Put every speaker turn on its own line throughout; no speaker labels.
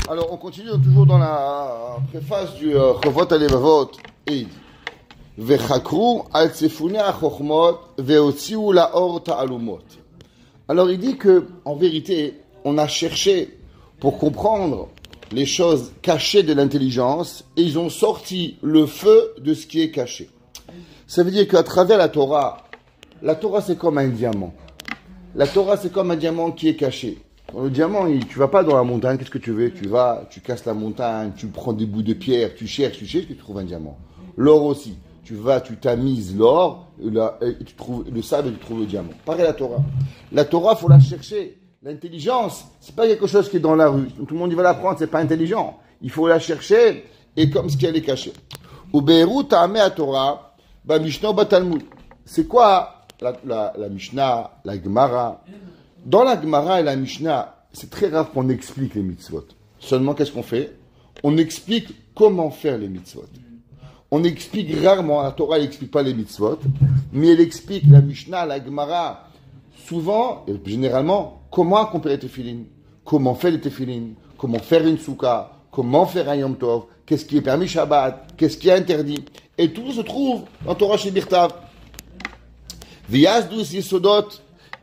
Alors, on continue toujours dans la préface du Chovot Alevavot. Et Vechakru al tsefune achochmot veotziu laor ta'alumot. Alors, il dit que, en vérité, on a cherché pour comprendre les choses cachées de l'intelligence et ils ont sorti le feu de ce qui est caché. Ça veut dire qu'à travers la Torah c'est comme un diamant. La Torah c'est comme un diamant qui est caché. Le diamant, tu vas pas dans la montagne, qu'est-ce que tu veux? Tu vas, tu casses la montagne, tu prends des bouts de pierre, tu cherches, que tu trouves un diamant. L'or aussi. Tu vas, tu tamises l'or, et tu trouves le sable et tu trouves le diamant. Pareil la Torah. La Torah, faut la chercher. L'intelligence, c'est pas quelque chose qui est dans la rue. Tout le monde y va l'apprendre, c'est pas intelligent. Il faut la chercher et comme ce qu'elle est cachée. Uberu ta'ame à Torah, ba Mishnah ba Talmud. C'est quoi la Mishnah, la Gemara? Dans la Gemara et la Mishnah, c'est très rare qu'on explique les mitzvot. Seulement, qu'est-ce qu'on fait? On explique comment faire les mitzvot. On explique rarement, la Torah n'explique pas les mitzvot, mais elle explique la Mishnah, la Gemara, souvent, et généralement, comment accomplir les tefilin, comment faire les tefilin, comment faire une soukha, comment faire un yom tov, qu'est-ce qui est permis Shabbat, qu'est-ce qui est interdit. Et tout se trouve dans Torah chez Birtav. V'yazdus yesodot,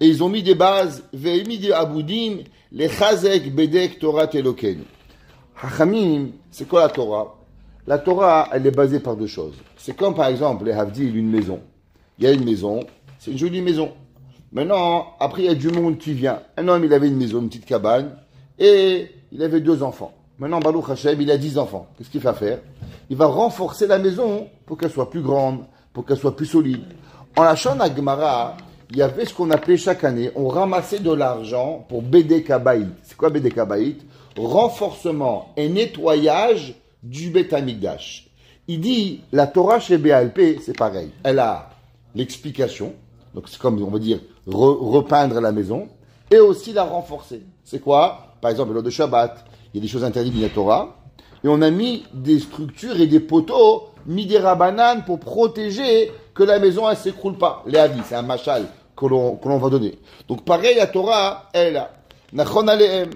et ils ont mis des bases, ve'imi de aboudim, les chazek bedek Torah teloken. Hachamim, c'est quoi la Torah? La Torah, elle est basée par deux choses. C'est comme par exemple, les Havdil, une maison. Il y a une maison, c'est une jolie maison. Maintenant, après, il y a du monde qui vient. Un homme, il avait une maison, une petite cabane, et il avait 2 enfants. Maintenant, Baruch Hashem, il a 10 enfants. Qu'est-ce qu'il va faire? Il va renforcer la maison pour qu'elle soit plus grande, pour qu'elle soit plus solide. En la Shana Gemara, il y avait ce qu'on appelait chaque année, on ramassait de l'argent pour Bédé Kabaït. C'est quoi Bédé Kabaït? Renforcement et nettoyage du Beth Amikdash. Il dit, la Torah chez BALP, c'est pareil. Elle a l'explication, donc c'est comme, on va dire, repeindre la maison, et aussi la renforcer. C'est quoi? Par exemple, lors de Shabbat, il y a des choses interdites dans la Torah, et on a mis des structures et des poteaux, mis des rabananes pour protéger que la maison, elle ne s'écroule pas. Les avis, c'est un machal que l'on va donner. Donc pareil, la Torah, elle a. Nachon alehem,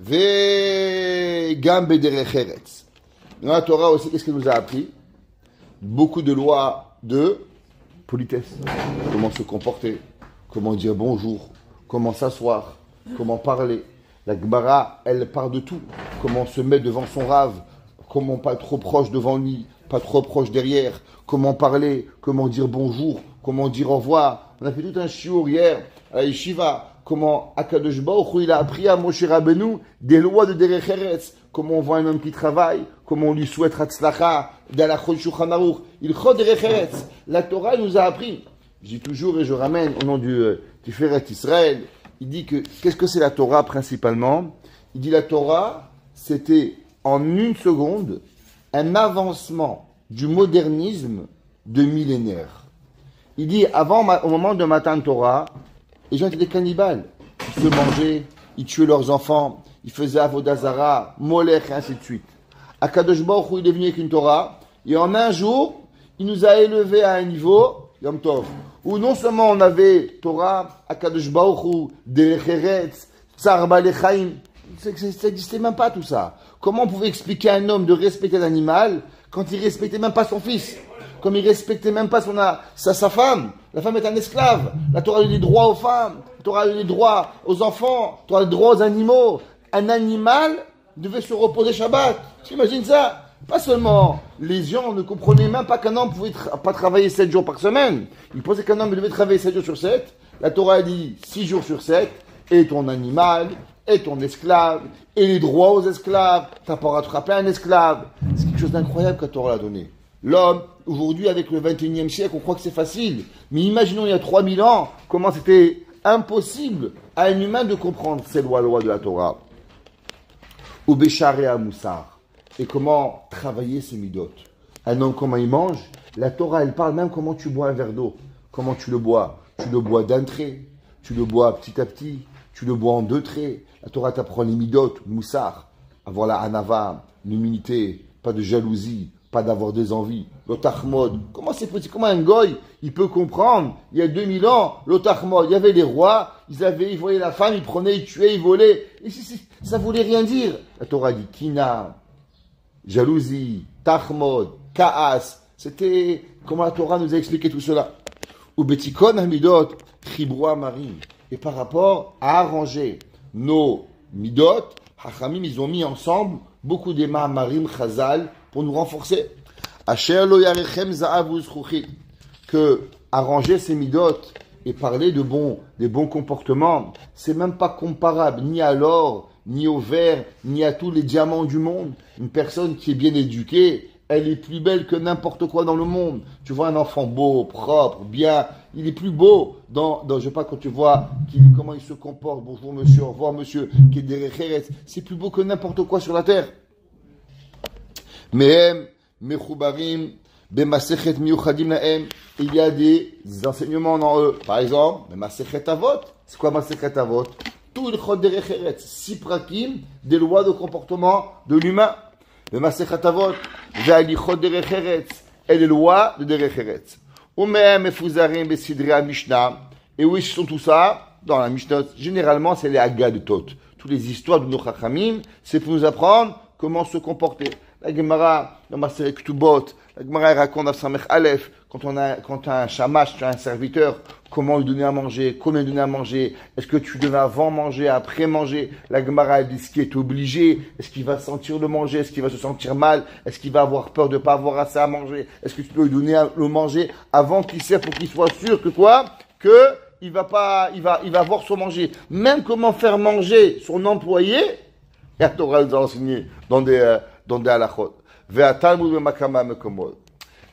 ve gam bederech eretz. Dans la Torah aussi, qu'est-ce qu'elle nous a appris? Beaucoup de lois de politesse. Comment se comporter, comment dire bonjour, comment s'asseoir, comment parler. La Gemara, elle parle de tout. Comment se mettre devant son rave, comment pas trop proche devant lui, pas trop proche derrière, comment parler, comment dire bonjour, comment dire au revoir. On a fait tout un shiur hier à la yeshiva. Comment Akadosh Baruch Hu, il a appris à Moshe Rabbeinu des lois de Derech Eretz. Comment on voit un homme qui travaille, comment on lui souhaite Hatzlacha, d'Alachot Shulchan Aruch. Il chod Derech Eretz. La Torah nous a appris. Je dis toujours et je ramène au nom du Tiferet Israël. Il dit que, qu'est-ce que c'est la Torah principalement? Il dit la Torah, c'était en une seconde un avancement du modernisme de millénaires. Il dit, avant, au moment de Matan Torah, les gens étaient des cannibales. Ils se mangeaient, ils tuaient leurs enfants, ils faisaient Avodazara, Molech, et ainsi de suite. Akadosh Baruch Hu, il est venu avec une Torah, et en un jour, il nous a élevés à un niveau, Yom Tov, où non seulement on avait Torah, Akadosh Baruch Hu, Derech Eretz, Tsar Balechaim, ça n'existait même pas tout ça. Comment on pouvait expliquer à un homme de respecter l'animal quand il respectait même pas son fils? Comme il respectait même pas sa femme. La femme est un esclave. La Torah a donné des droits aux femmes. La Torah a donné des droits aux enfants. La Torah a donné des droits aux animaux. Un animal devait se reposer Shabbat. Tu imagines ça? Pas seulement, les gens ne comprenaient même pas qu'un homme pouvait pas travailler 7 jours par semaine. Ils pensaient qu'un homme devait travailler 7 jours sur 7. La Torah a dit 6 jours sur 7. Et ton animal, et ton esclave, et les droits aux esclaves. T'as pas rattrapé un esclave. C'est quelque chose d'incroyable que la Torah a donné. L'homme, aujourd'hui, avec le 21e siècle, on croit que c'est facile. Mais imaginons il y a 3000 ans, comment c'était impossible à un humain de comprendre ces lois de la Torah. Ou Bécharé à Moussar. Et comment travailler ces midot. Un homme, comment il mange. La Torah, elle parle même comment tu bois un verre d'eau. Comment tu le bois. Tu le bois d'un trait. Tu le bois petit à petit. Tu le bois en 2 traits. La Torah t'apprend les midot, Moussar. Avoir la hanava, l'humilité, pas de jalousie. pas d'avoir des envies. L'otachmod, comment c'est possible? Comment un goy, il peut comprendre? Il y a 2000 ans, l'otachmod, il y avait les rois, ils voyaient la femme, ils prenaient, ils tuaient, ils volaient. Et ça voulait rien dire. La Torah dit kina, jalousie, tachmod, kaas. C'était comment la Torah nous a expliqué tout cela. Ou betikon hamidot, chibroa marim. Et par rapport à arranger nos midot, Hachamim, ils ont mis ensemble beaucoup des marim chazal pour nous renforcer. Asher lo yarechem za'av zchuchit. Que arranger ces midot et parler des bons comportements, c'est même pas comparable ni à l'or, ni au verre, ni à tous les diamants du monde. Une personne qui est bien éduquée, elle est plus belle que n'importe quoi dans le monde. Tu vois un enfant beau, propre, bien, il est plus beau je sais pas, quand tu vois comment il se comporte, bonjour monsieur, au revoir monsieur, qui est derrière, c'est plus beau que n'importe quoi sur la terre. Mais, mechoubarim, bemasechet miyuchadim laem, il y a des enseignements dans eux. Par exemple, masechet avot. C'est quoi masechet avot? Tout le chod derrière, 6 prakim, des lois de comportement de l'humain. Le Masechet Avot, Ve'alichot derech eretz, et les lois de derech eretz. Umehem mefuzarim besidrei Mishnah. Et où sont tout ça? Dans la Mishnah, généralement, c'est les Haggadot. Toutes les histoires de nos Chachamim, c'est pour nous apprendre comment se comporter. La Gemara, dans Masechet Ketubot, la Gemara raconte dans Samech Aleph, quand tu as un shamash, tu as un serviteur, comment lui donner à manger, combien lui donner à manger, est-ce que tu donnes avant manger, après manger, la Gemara dit ce qui est obligé, est-ce qu'il va sentir le manger, est-ce qu'il va se sentir mal, est-ce qu'il va avoir peur de ne pas avoir assez à manger, est-ce que tu peux lui donner à le manger avant qu'il serve pour qu'il soit sûr que quoi, que il va avoir son manger, même comment faire manger son employé, et la Torah nous a enseigné dans des halachot. Ve'atalmud bemakama mekomot.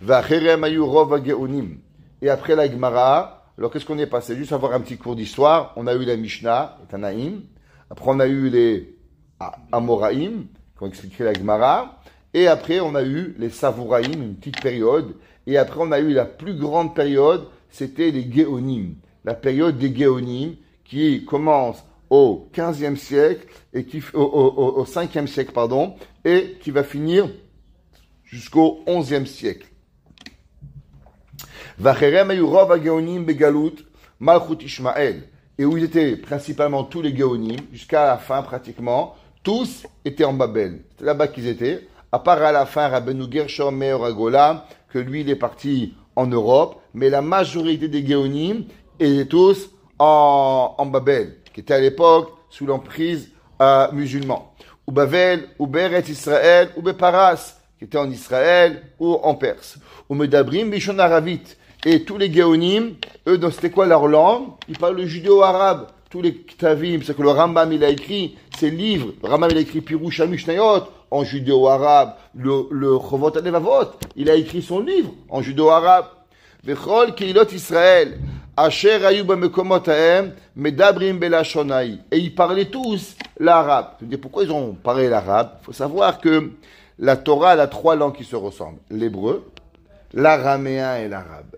Ve'acherem ayu rov ha'geonim. Et après la Gemara, alors qu'est-ce qu'on est passé? Juste avoir un petit cours d'histoire. On a eu la Mishnah, et Tanaïm. Après on a eu les Amoraïm, qui ont expliqué la Gemara. Et après on a eu les Savouraïm, une petite période. Et après on a eu la plus grande période, c'était les Géonim. La période des Géonim, qui commence au 15e siècle, et au 5e siècle, pardon, et qui va finir jusqu'au 11e siècle. Vacherem ayu rov ha'geonim begalut malchut Ishmael. Et où ils étaient principalement tous les Géonim, jusqu'à la fin pratiquement, tous étaient en Babel. C'est là-bas qu'ils étaient. À part à la fin, Rabbeinu Gershom Meir Agola, que lui, il est parti en Europe, mais la majorité des Géonim étaient tous en Babel, qui était à l'époque sous l'emprise musulmane. Ou Babel, ou Beret Israël, ou Beparas, qui était en Israël ou en Perse. Ou Medabrim, Bishon Aravit. Et tous les Géonim, eux, c'était quoi leur langue? Ils parlent le judéo-arabe. Tous les Ktavim, c'est que le Rambam, il a écrit ses livres. Le Rambam, il a écrit Pirush HaMishnayot en judéo-arabe. Le Chovot HaLevavot, il a écrit son livre en judéo-arabe. Vechol Keilot Israël. Asher ayu bamekomot haem medabrim belashonai. Et ils parlaient tous l'arabe. Je me dis, pourquoi ils ont parlé l'arabe? Il faut savoir que la Torah, elle a 3 langues qui se ressemblent. L'hébreu, l'araméen et l'arabe.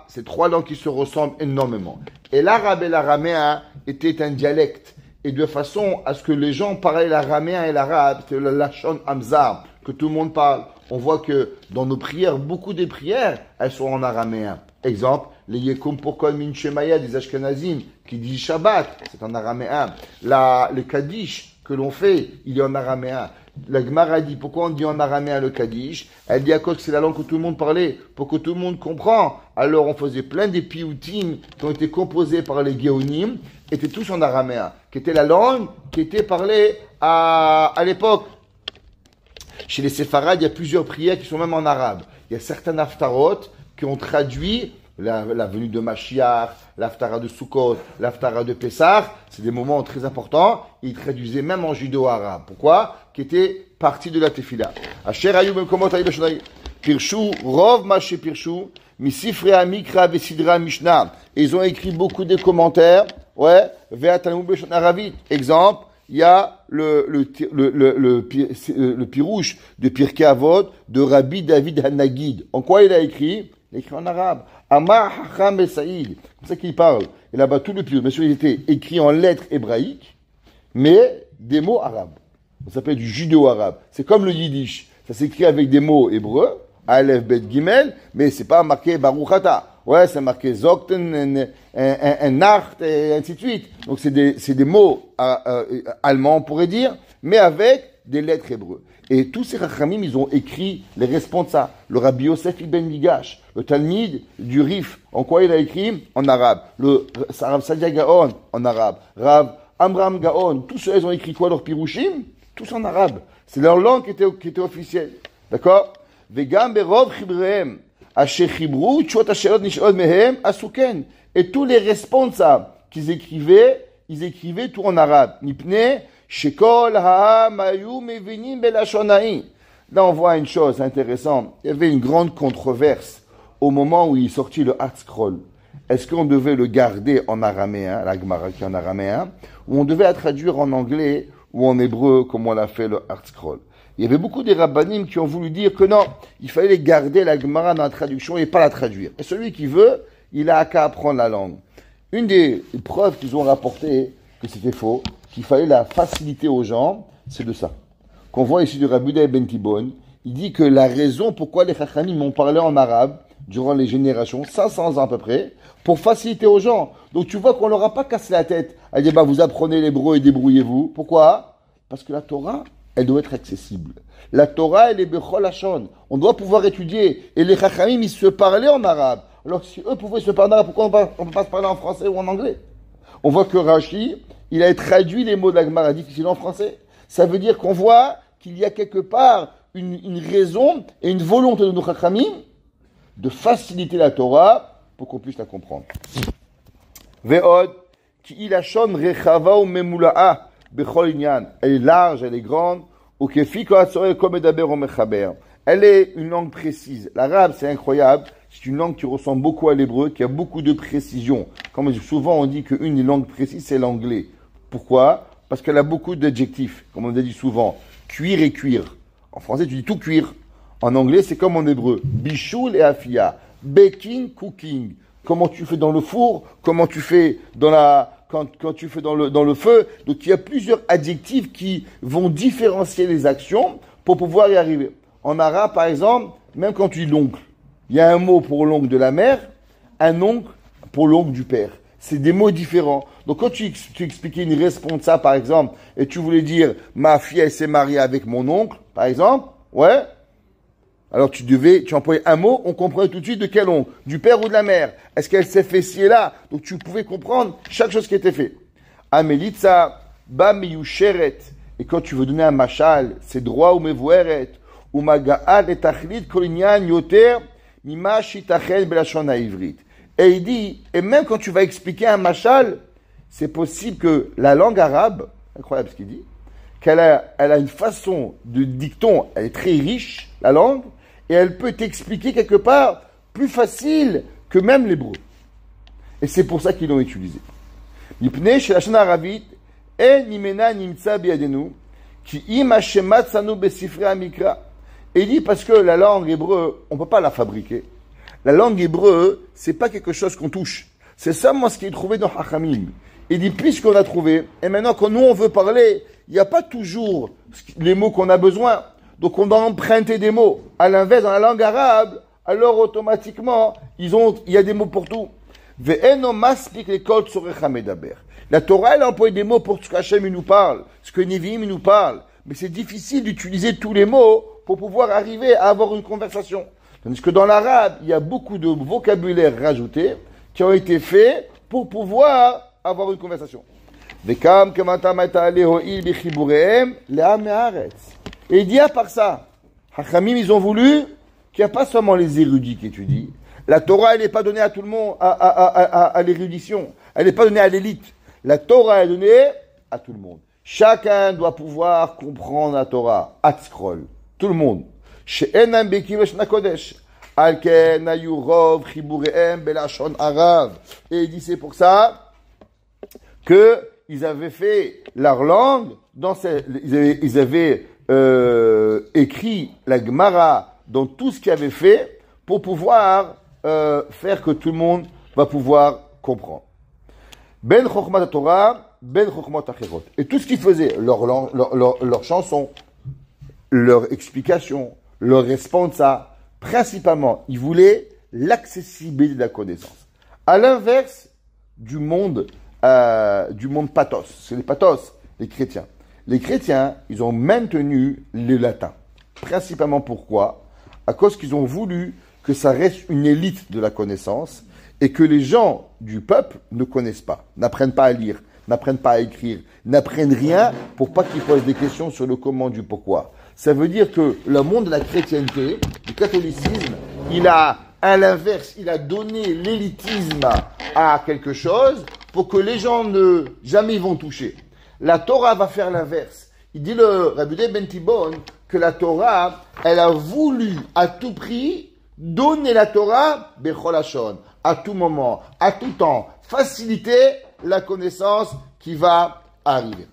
Ces 3 langues qui se ressemblent énormément. Et l'arabe et l'araméen étaient un dialecte. Et de façon à ce que les gens parlaient l'araméen et l'arabe, c'est le lachon hamzar, que tout le monde parle. On voit que dans nos prières, beaucoup des prières, elles sont en araméen. Exemple, les Yekum Pokon Min Shemaya des Ashkenazim, qui dit Shabbat, c'est en araméen. Le Kaddish que l'on fait, il est en araméen. La Gemara dit, pourquoi on dit en araméen le Kaddish? Elle dit à cause que c'est la langue que tout le monde parlait, pour que tout le monde comprend. Alors on faisait plein des piyutim qui ont été composés par les Géonim, étaient tous en araméen, qui était la langue qui était parlée à l'époque. Chez les Séfarades, il y a plusieurs prières qui sont même en arabe. Il y a certains haftarot qui ont traduit la venue de Mashiach, l'haftara de Sukkot, l'haftara de Pessah. C'est des moments très importants. Ils traduisaient même en judéo-arabe. Pourquoi? Qui était partie de la tefila. Asher ayu b'mekomot hayu b'shonai. Pirshu, rov ma shepirshu, misifrei hamikra vesidra mishnah. Et ils ont écrit beaucoup de commentaires. Ouais, ve'atalmud b'shon aravit. Exemple, il y a le pirouche de Pirkei Avot de Rabbi David Hanagid. En quoi il a écrit? Il a écrit en arabe. Amar Hacham Besaïd. C'est ça qu'il parle. Et là-bas, tout le pirouche, bien sûr, il était écrit en lettres hébraïques, mais des mots arabes. Ça s'appelle du judéo-arabe. C'est comme le yiddish. Ça s'écrit avec des mots hébreux, Aleph, Bet, Gimel, mais c'est pas marqué Baruch Ata. Ouais, c'est marqué Zokten, Nacht, et ainsi de suite. Donc c'est des mots allemands, on pourrait dire, mais avec des lettres hébreux. Et tous ces Chachamim, ils ont écrit les responsables. Le Rabbi Yosef Ibn Migash, le Talmid du Rif, en quoi il a écrit? En arabe. Le Rav Sadia Gaon, en arabe. Rav Amram Gaon, tous ceux, ils ont écrit quoi, leur Pirushim? Tous en arabe. C'est leur langue qui était officielle. D'accord? Vegam berov chibrehem, asher chibru, tshot asherot nishot mehem, asuken. Et tous les responsables qu'ils écrivaient, ils écrivaient tout en arabe. Nipne, shekol ha'am ayu mevinim belashonai. Là, on voit une chose intéressante. Il y avait une grande controverse au moment où il sortit le Art Scroll. Est-ce qu'on devait le garder en araméen, la Gemara qui est en araméen, ou on devait la traduire en anglais ou en hébreu, comme on l'a fait le Art Scroll? Il y avait beaucoup des rabbanim qui ont voulu dire que non, il fallait garder la Gemara dans la traduction et pas la traduire. Et celui qui veut, il a qu'à apprendre la langue. Une des preuves qu'ils ont rapportées que c'était faux, qu'il fallait la faciliter aux gens, c'est de ça. Qu'on voit ici du Rabbi Yehuda ben Tibon, il dit que la raison pourquoi les Chachamim ont parlé en arabe durant les générations, 500 ans à peu près, pour faciliter aux gens. Donc tu vois qu'on leur a pas cassé la tête à dire, vous apprenez l'hébreu et débrouillez-vous. Pourquoi? Parce que la Torah, elle doit être accessible. La Torah, elle est Bechol Hashon. On doit pouvoir étudier. Et les Chachamim, ils se parlaient en arabe. Alors si eux pouvaient se parler en arabe, pourquoi on ne peut pas se parler en français ou en anglais? On voit que Rashi, il a traduit les mots de la Gemara difficiles en français. Ça veut dire qu'on voit qu'il y a quelque part une raison et une volonté de nos Chachamim de faciliter la Torah pour qu'on puisse la comprendre. Ve'od, ki ilashon rechava ou memula'a bechol inyan. Elle est large, elle est grande. Ou kefi koatzore kom medaber o mechaber. Elle est une langue précise. L'arabe, c'est incroyable. C'est une langue qui ressemble beaucoup à l'hébreu, qui a beaucoup de précision. Comme souvent on dit qu'une des langues précises, c'est l'anglais. Pourquoi? Parce qu'elle a beaucoup d'adjectifs, comme on a dit souvent. Cuire et cuire. En français, tu dis tout cuire. En anglais, c'est comme en hébreu. Bichoul et afia. Baking, cooking. Comment tu fais dans le four, comment tu fais quand tu fais dans le feu. Donc, il y a plusieurs adjectifs qui vont différencier les actions pour pouvoir y arriver. En arabe, par exemple, même quand tu dis l'oncle, il y a un mot pour l'oncle de la mère, un oncle pour l'oncle du père. C'est des mots différents. Donc, quand tu expliquais une responsa, par exemple, et tu voulais dire, ma fille, elle s'est mariée avec mon oncle, par exemple, ouais. Alors, tu employais un mot, on comprenait tout de suite de quel oncle, du père ou de la mère. Est-ce qu'elle s'est fait ci et là? Donc, tu pouvais comprendre chaque chose qui était faite. Amelitza, ba miyusheret. Et quand tu veux donner un machal, c'est droit ou mevueret, ou maga'at et tachlit kolinyan yoter, mima shitachel belashon haïvrit. Et il dit, et même quand tu vas expliquer un machal, c'est possible que la langue arabe, incroyable ce qu'il dit, elle a une façon de dicton, elle est très riche, la langue, et elle peut t'expliquer quelque part plus facile que même l'hébreu. Et c'est pour ça qu'ils l'ont utilisé. Mipnei shel lashon haravit en nimena nimtza biyadenu ki im hashemat sanu besifrei hamikra. Et il dit parce que la langue hébreu, on ne peut pas la fabriquer. La langue hébreu, c'est pas quelque chose qu'on touche. C'est seulement ce qui est trouvé dans Hachamim. Il dit, puisqu'on a trouvé, et maintenant quand nous on veut parler, il n'y a pas toujours les mots qu'on a besoin. Donc on doit emprunter des mots. À l'inverse, dans la langue arabe, alors automatiquement, il y a des mots pour tout. La Torah, elle emploie des mots pour ce qu'Hachem nous parle, ce que Nevi'im nous parle. Mais c'est difficile d'utiliser tous les mots pour pouvoir arriver à avoir une conversation. Tandis que dans l'arabe, il y a beaucoup de vocabulaire rajouté qui ont été faits pour pouvoir avoir une conversation. Et il dit à part ça, Hachamim, ils ont voulu qu'il n'y a pas seulement les érudits qui étudient. La Torah, elle n'est pas donnée à tout le monde, à l'érudition. Elle n'est pas donnée à l'élite. La Torah est donnée à tout le monde. Chacun doit pouvoir comprendre la Torah. Atzkrol. Tout le monde. She'enam bekim lashon kodesh. Alken ayurov chiburehem belashon arav. Et il dit c'est pour ça que ils avaient fait leur langue ils avaient écrit la Gemara dans tout ce qu'ils avaient fait pour pouvoir faire que tout le monde va pouvoir comprendre. Ben chokhmat Torah, ben chokhmat acherot. Et tout ce qu'ils faisaient, leur chanson, leur explication, leur responsa, principalement, ils voulaient l'accessibilité de la connaissance. À l'inverse du monde pathos, c'est les pathos, les chrétiens. Les chrétiens, ils ont maintenu le latin. Principalement pourquoi? À cause qu'ils ont voulu que ça reste une élite de la connaissance et que les gens du peuple ne connaissent pas, n'apprennent pas à lire, n'apprennent pas à écrire, n'apprennent rien pour pas qu'ils posent des questions sur le comment du pourquoi. Ça veut dire que le monde de la chrétienté, du catholicisme, il a, à l'inverse, il a donné l'élitisme à quelque chose pour que les gens ne jamais vont toucher. La Torah va faire l'inverse. Il dit le Rabbi Ben Tibon que la Torah, elle a voulu à tout prix donner la Torah bechol hashon, à tout moment, à tout temps, faciliter la connaissance qui va arriver.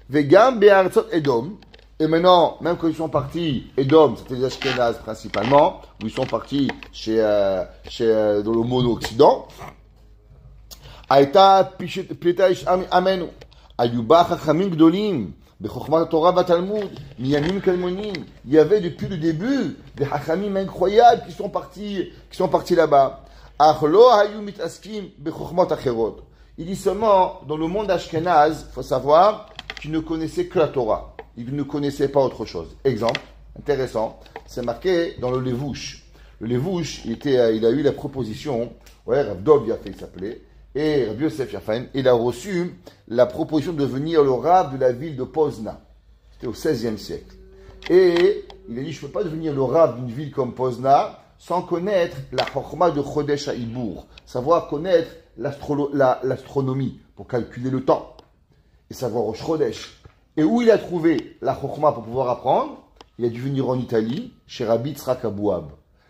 Vegam be'artzot Edom. Et maintenant, même quand ils sont partis, Edom, c'était les Ashkénazes principalement, où ils sont partis dans le monde occident. Aïta pleta ish amenu. Ayuba chachamim gdolim. Bechokmat Torah Batalmud. Miyanim kalmonim. Il y avait depuis le début des chachamim incroyables qui sont partis là-bas. Achlo hayu mitaskim bechokmat acherot. Il dit seulement, dans le monde ashkénaze, il faut savoir qu'ils ne connaissaient que la Torah. Ils ne connaissaient pas autre chose. Exemple, intéressant, c'est marqué dans le Levouche. Le Levouche, il a eu la proposition, Rav Dov Yafe il s'appelait, et Rav Yosef Yafaim, il a reçu la proposition de devenir le Rav de la ville de Pozna. C'était au XVIe siècle. Et il a dit, je ne peux pas devenir le Rav d'une ville comme Pozna sans connaître la Chokhma de Chodesh Haïbour, savoir connaître l'astronomie pour calculer le temps et savoir au Chodesh. Et où il a trouvé la Chokhma pour pouvoir apprendre? Il a dû venir en Italie, chez Rabbi Yitzhak Abouab.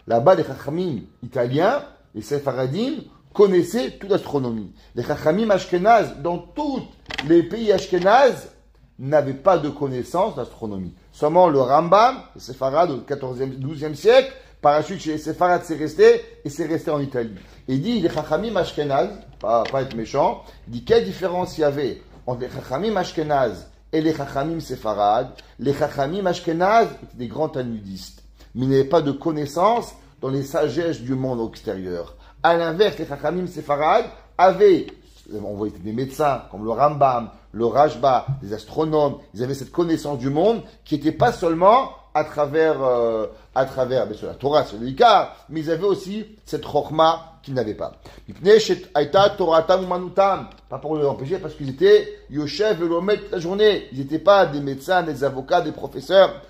Là-bas, les Chachamim italiens, les Sephardim, connaissaient toute l'astronomie. Les Chachamim ashkénazes, dans tous les pays ashkénazes, n'avaient pas de connaissance d'astronomie. Seulement le Rambam, les Sepharad au XIVe, XIIe siècle, par la suite chez les Sepharad, c'est resté en Italie. Et il dit, les Chachamim ashkénazes, pas être méchant, il dit quelle différence il y avait entre les Chachamim ashkénazes et les Chachamim séfarades. Les Chachamim ashkénazes étaient des grands talmudistes, mais ils n'avaient pas de connaissances dans les sagesses du monde extérieur. À l'inverse, les Chachamim séfarades avaient, on voyait des médecins comme le Rambam, le Rashba, des astronomes, ils avaient cette connaissance du monde qui n'était pas seulement à travers bien sûr, la Torah, c'est délicat, mais ils avaient aussi cette Chokhma qu'ils n'avaient pas. Pas pour les empêcher, parce qu'ils étaient Yoshev et Lomet toute la journée. Ils n'étaient pas des médecins, des avocats, des professeurs.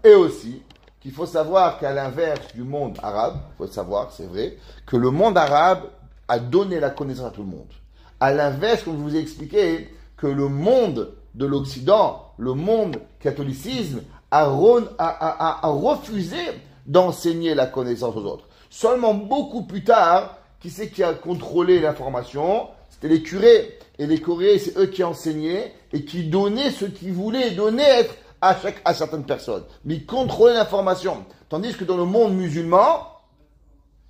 Et aussi, qu'il faut savoir qu'à l'inverse du monde arabe, il faut savoir, c'est vrai, que le monde arabe a donné la connaissance à tout le monde. À l'inverse, comme je vous ai expliqué, que le monde de l'Occident, le monde catholicisme, a refusé d'enseigner la connaissance aux autres. Seulement beaucoup plus tard, qui c'est qui a contrôlé l'information? C'était les curés. Et les curés, c'est eux qui enseignaient et qui donnaient ce qu'ils voulaient donner à certaines personnes. Mais ils contrôlaient l'information. Tandis que dans le monde musulman,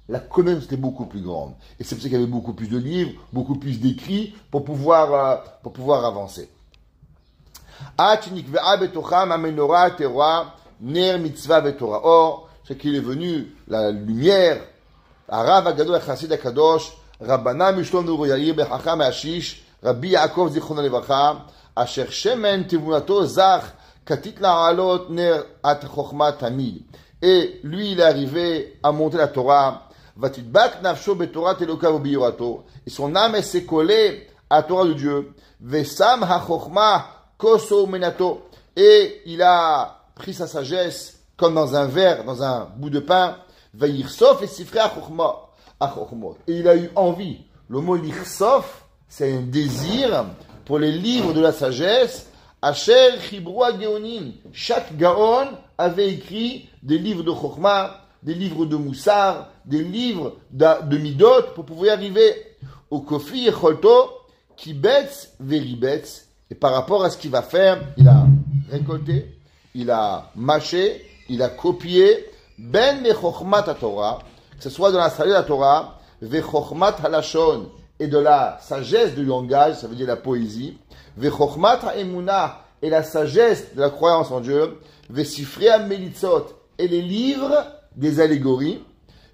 la connaissance était beaucoup plus grande. Et c'est pour ça qu'il y avait beaucoup plus de livres, beaucoup plus d'écrits pour pouvoir avancer. Or, c'est qu'il est venu la lumière. Arav Agadol Chassid Akadosh, Rabbana Mishlomo Nuro Yair Bechacham Ashish, Rabbi Yaakov Zichrono Levacha, Asher Shemen Tivunato Zach, Katit La'alot Ner At Chochma Tamid. Et lui, il est arrivé à monter la Torah. Vatidbak Nafsho Betorat Elokav Biyurato. Et son âme s'est collée à la Torah de Dieu. Vesam HaChochma Koso Menato. Et il a pris sa sagesse comme dans un verre, dans un bout de pain, Vayirsof et Sifrei Achochmot. Et il a eu envie. Le mot Lirsof, c'est un désir pour les livres de la sagesse. Asher Chibroa Geonim. Chaque Gaon avait écrit des livres de Chochma, des livres de Moussar, des livres de Midot pour pouvoir y arriver au Kofi Echolto, Kibetz Veribetz. Et par rapport à ce qu'il va faire, il a récolté, il a mâché, il a copié ben mechochmat Torah, que ce soit dans la sagesse de la Torah, vechochmat halashon, et de la sagesse du langage, ça veut dire la poésie, vechochmat haemuna, et la sagesse de la croyance en Dieu, Vesifrei Hamelitzot, et les livres des allégories,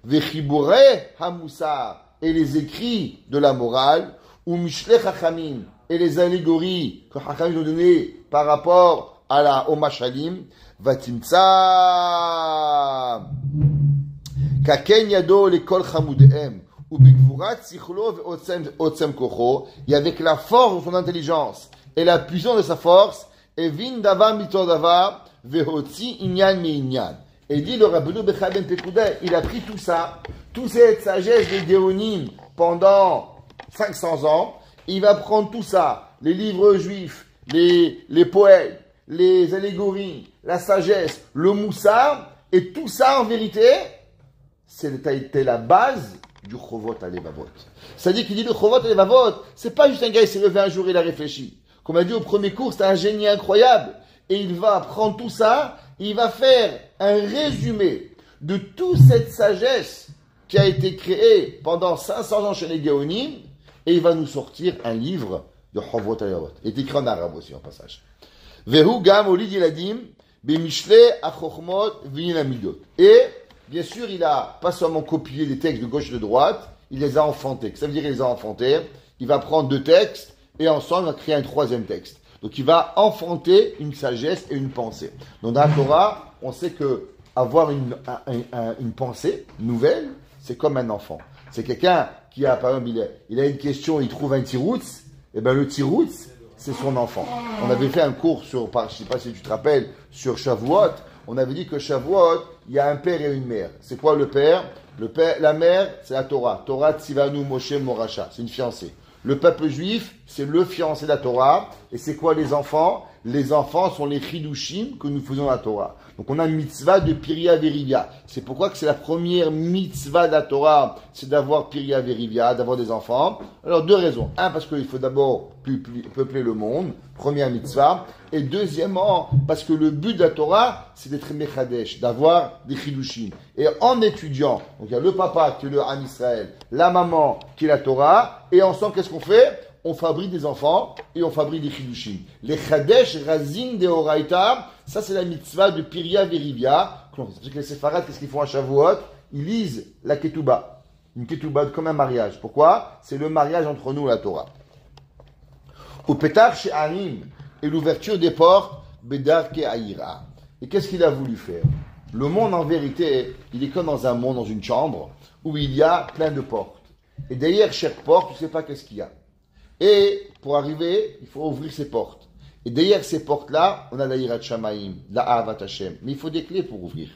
Vechiburei Hamusar, et les écrits de la morale, ou Mishlei Chachamim, et les allégories que Chachamim ont données par rapport au Mashalim, Vatimtsa Kaken Yado lekol Chamudehem, ou Bigvurat Sichlo Ve'otzem Kocho, et avec la force de son intelligence et la puissance de sa force, Evin Davar Mitor Davar, Ve'hotzi Inyan Mi-Inyan. Et dit le Rabbeinu Bechai ben Pekouda, il a pris tout ça, toute cette sagesse des Géonim pendant 500 ans, il va prendre tout ça, les livres juifs, les poètes, les allégories, la sagesse, le moussard, et tout ça en vérité, c'était la base du Chovot HaLevavot. C'est-à-dire qu'il dit le Chovot HaLevavot, c'est pas juste un gars qui s'est levé un jour et il a réfléchi. Comme on a dit au premier cours, c'est un génie incroyable. Et il va prendre tout ça, il va faire un résumé de toute cette sagesse qui a été créée pendant 500 ans chez les Géonim, et il va nous sortir un livre de Chovot HaLevavot. Il est écrit en arabe aussi, en passage. Vehu gam olid yiladim b'mishlei achochmot v'inamidot. Et, bien sûr, il a pas seulement copié des textes de gauche et de droite, il les a enfantés. Ça veut dire qu'il les a enfantés. Il va prendre 2 textes, et ensemble, il va créer un 3e texte. Donc, il va enfanter une sagesse et une pensée. Donc, dans la Torah, on sait que avoir une pensée nouvelle, c'est comme un enfant. C'est quelqu'un qui a, par exemple, il a une question, il trouve un tiroutz, et bien le tiroutz, c'est son enfant. On avait fait un cours sur, je ne sais pas si tu te rappelles, sur Shavuot. On avait dit que Shavuot, il y a un père et une mère. C'est quoi le père? La mère, c'est la Torah. Torah Tzivanu Moshe Moracha. C'est une fiancée. Le peuple juif, c'est le fiancé de la Torah. Et c'est quoi les enfants? Les enfants sont les chidushim que nous faisons à la Torah. Donc on a une mitzvah de Piria Verivia. C'est pourquoi que c'est la première mitzvah de la Torah, c'est d'avoir Piria Verivia, d'avoir des enfants. Alors 2 raisons. 1, parce qu'il faut d'abord peupler le monde, première mitzvah. Et deuxièmement, parce que le but de la Torah, c'est d'être mechadesh, d'avoir des chidushim. Et en étudiant, donc il y a le papa qui est le Ham Israël, la maman qui est la Torah, et ensemble qu'est-ce qu'on fait? On fabrique des enfants et on fabrique des chidushim. Les chadesh razin de oraita, ça c'est la mitzvah de Piria Verivia. Les séfarades, qu'est-ce qu'ils font à Shavuot? Ils lisent la ketouba. Une ketouba comme un mariage. Pourquoi? C'est le mariage entre nous et la Torah. Au pétar chez Harim et l'ouverture des portes, Bedar ke Aïra. Et qu'est-ce qu'il a voulu faire? Le monde en vérité, il est comme dans un monde, dans une chambre, où il y a plein de portes. Et derrière chaque porte, tu ne sais pas qu'est-ce qu'il y a. Et pour arriver, il faut ouvrir ces portes. Et derrière ces portes-là, on a la Yirat Shamaim, la Ahavat Hashem. Mais il faut des clés pour ouvrir.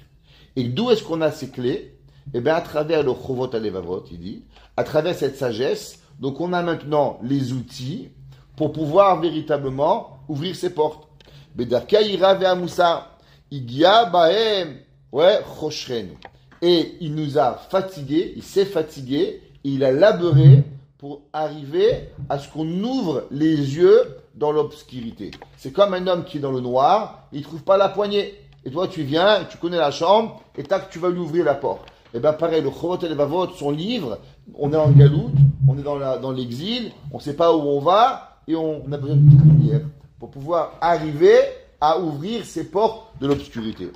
Et d'où est-ce qu'on a ces clés? Eh bien, à travers le Chovot HaLevavot, il dit, à travers cette sagesse. Donc, on a maintenant les outils pour pouvoir véritablement ouvrir ces portes. Bedarka Yira Ve'amusa, Igia Bahem, ouais, Choshrenu. Et il nous a fatigués, il s'est fatigué, il a labouré pour arriver à ce qu'on ouvre les yeux dans l'obscurité. C'est comme un homme qui est dans le noir, il ne trouve pas la poignée. Et toi, tu viens, tu connais la chambre, et tac, tu vas lui ouvrir la porte. Et bien pareil, le Chovot HaLevavot, son livre, on est en galoute, on est dans l'exil, on ne sait pas où on va, et on a besoin de petite lumière pour pouvoir arriver à ouvrir ces portes de l'obscurité.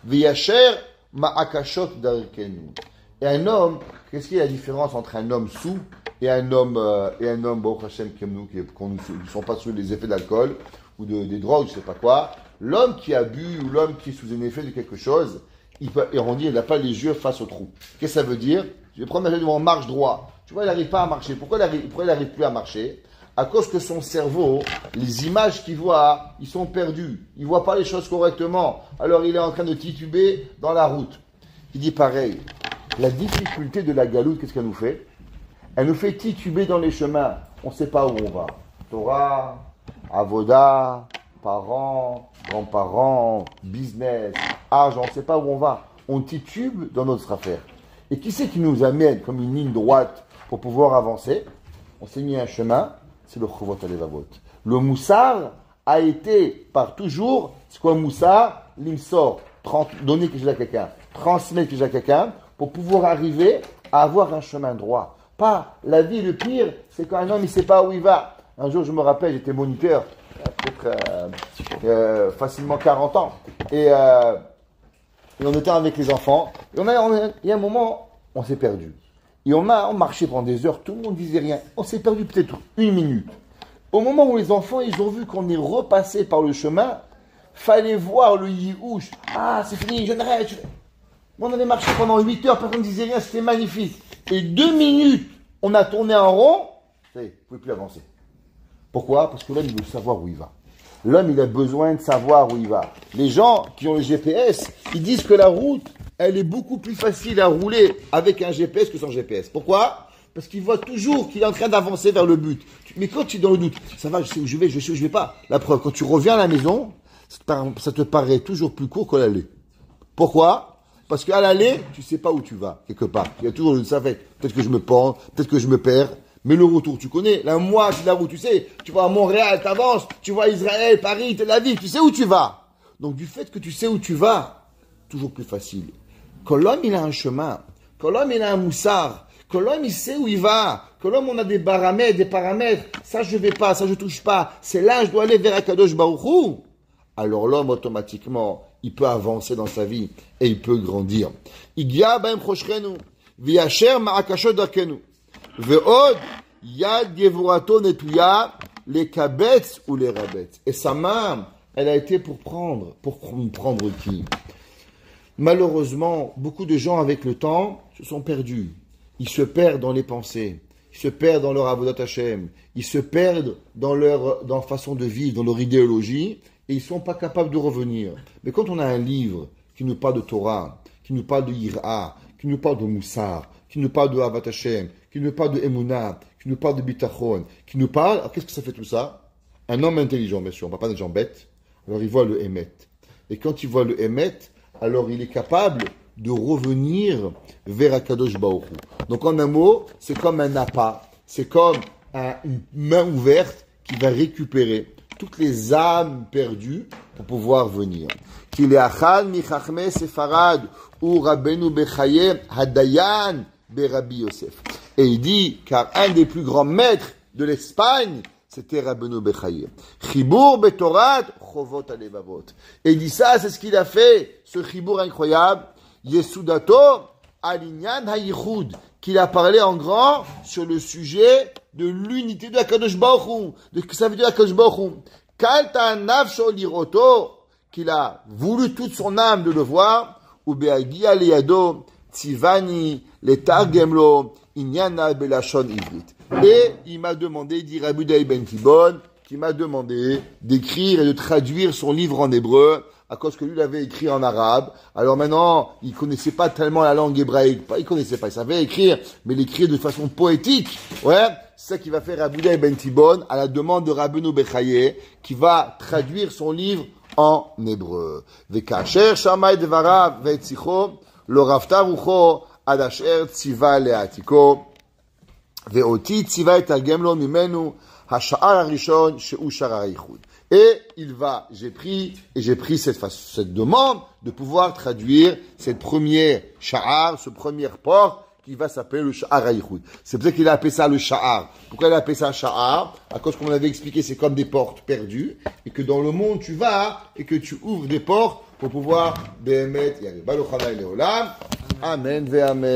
V'yasher ma'akashot darkenu. Et un homme, qu'est-ce qu'il y a la différence entre un homme sous et un homme, Baruch Hashem, qui ne sont pas sous les effets d'alcool ou des drogues, je ne sais pas quoi. L'homme qui a bu ou l'homme qui est sous un effet de quelque chose, il n'a pas les yeux face au trou. Qu'est-ce que ça veut dire? Je vais prendre un devant marche droit. Tu vois, il n'arrive pas à marcher. Pourquoi il n'arrive plus à marcher? À cause que son cerveau, les images qu'il voit, ils sont perdus. Il ne voit pas les choses correctement. Alors il est en train de tituber dans la route. Il dit pareil. La difficulté de la galoute, qu'est-ce qu'elle nous fait? Elle nous fait tituber dans les chemins. On ne sait pas où on va. Torah, avoda, parents, grands-parents, business, argent, on ne sait pas où on va. On titube dans notre affaire. Et qui c'est qui nous amène comme une ligne droite pour pouvoir avancer? On s'est mis un chemin, c'est le Chovot HaLevavot. Le moussard a été par toujours, c'est quoi le moussard? L'imsor, donner quelque chose à quelqu'un, transmettre quelque chose à quelqu'un pour pouvoir arriver à avoir un chemin droit. Pas la vie, le pire, c'est quand un homme il ne sait pas où il va. Un jour, je me rappelle, j'étais moniteur, peut-être facilement 40 ans. Et on était avec les enfants. Et il y a un moment, on s'est perdu. Et on marchait pendant des heures, tout le monde disait rien. On s'est perdu peut-être 1 minute. Au moment où les enfants, ils ont vu qu'on est repassé par le chemin, fallait voir le yiouch. Ah, c'est fini, je n'arrête. On avait marché pendant 8 heures, personne ne disait rien, c'était magnifique. Et 2 minutes, on a tourné en rond, ça y est, vous ne pouvez plus avancer. Pourquoi? Parce que l'homme, il veut savoir où il va. L'homme, il a besoin de savoir où il va. Les gens qui ont le GPS, ils disent que la route, elle est beaucoup plus facile à rouler avec un GPS que sans GPS. Pourquoi? Parce qu'il voit toujours qu'il est en train d'avancer vers le but. Mais quand tu es dans le doute, ça va, je sais où je vais, je sais où je vais pas. La preuve, quand tu reviens à la maison, ça te paraît toujours plus court que l'aller. Pourquoi? Parce qu'à l'aller, tu sais pas où tu vas, quelque part. Il y a toujours une savette. Peut-être que je me pends, peut-être que je me perds. Mais le retour, tu connais. La moitié de la route, tu sais. Tu vas à Montréal, t'avances. Tu vois Israël, Paris, Tel Aviv. Tu sais où tu vas. Donc, du fait que tu sais où tu vas, toujours plus facile. Quand l'homme, il a un chemin, quand l'homme, il a un moussard, quand l'homme, il sait où il va, quand l'homme, on a des paramètres, ça, je vais pas, ça, je touche pas, c'est là, je dois aller vers Akadosh Baruch Hu. Alors, l'homme, automatiquement, il peut avancer dans sa vie et il peut grandir. Igia ben prochenu, viacher ma'akashot darkenu, ve'od yad yevurato netuya, les kabetz ou les rabetz. Et sa main, elle a été pour prendre qui? Malheureusement, beaucoup de gens avec le temps se sont perdus. Ils se perdent dans les pensées, ils se perdent dans leur avodat Hashem, ils se perdent dans leur façon de vivre, dans leur idéologie, et ils ne sont pas capables de revenir. Mais quand on a un livre qui nous parle de Torah, qui nous parle de Yirah, qui nous parle de Moussar, qui nous parle de avodat Hashem, qui nous parle de Emunah, qui nous parle de Bitachon, qui nous parle, alors qu'est-ce que ça fait tout ça? Un homme intelligent, bien sûr, on ne parle pas des gens bêtes, alors il voit le Emet. Et quand il voit le Emet, alors il est capable de revenir vers Akadosh Baruch Hu. Donc en un mot, c'est comme un appât, c'est comme une main ouverte qui va récupérer toutes les âmes perdues pour pouvoir venir. Qu'il est achad mi chachmei Sefarad ou Rabbeinu Bechaye Hadayan Berabi Yosef. Et il dit, car un des plus grands maîtres de l'Espagne, c'était Rabbeinu Bechaye. Chibour betorat chovot alevavot. Et il dit ça, c'est ce qu'il a fait, ce chibour incroyable. Yesudato alinyan hayichud, qu'il a parlé en grand sur le sujet de l'unité de Akadosh Baruch Hu, de ce que ça veut dire Akadosh Baruch Hu. Kalta nafsho liroto, qu'il a voulu toute son âme de le voir, ou be'agia leyado tzivani letargemlo inyana belashon ivrit. Et il m'a demandé, dit Rabbi Daï Ben Tibon, qui m'a demandé d'écrire et de traduire son livre en hébreu, à cause que lui l'avait écrit en arabe. Alors maintenant, il connaissait pas tellement la langue hébraïque. Il connaissait pas, il savait écrire, mais l'écrire de façon poétique. Ouais, c'est ça qui va faire Rabbi Daï Ben Tibon, à la demande de Rabbeinu Bechaye, qui va traduire son livre en hébreu. Vekacher shamay devarav ve'etzicho, lo rafta rucho ad asher tziva le'atiko. Ve'oti tziva etargem lo mimenu hasha'ar harishon she'u shar harichud. Et j'ai pris cette demande de pouvoir traduire cette première sha'ar, ce premier port qui va s'appeler le sha'ar harichud. C'est pour ça qu'il a appelé ça le sha'ar. Pourquoi il a appelé ça sha'ar? À cause qu'on avait expliqué, c'est comme des portes perdues, et que dans le monde tu vas, et que tu ouvres des portes pour pouvoir béhémet y aller. Baruch Adonai Leolam. Amen ve amen.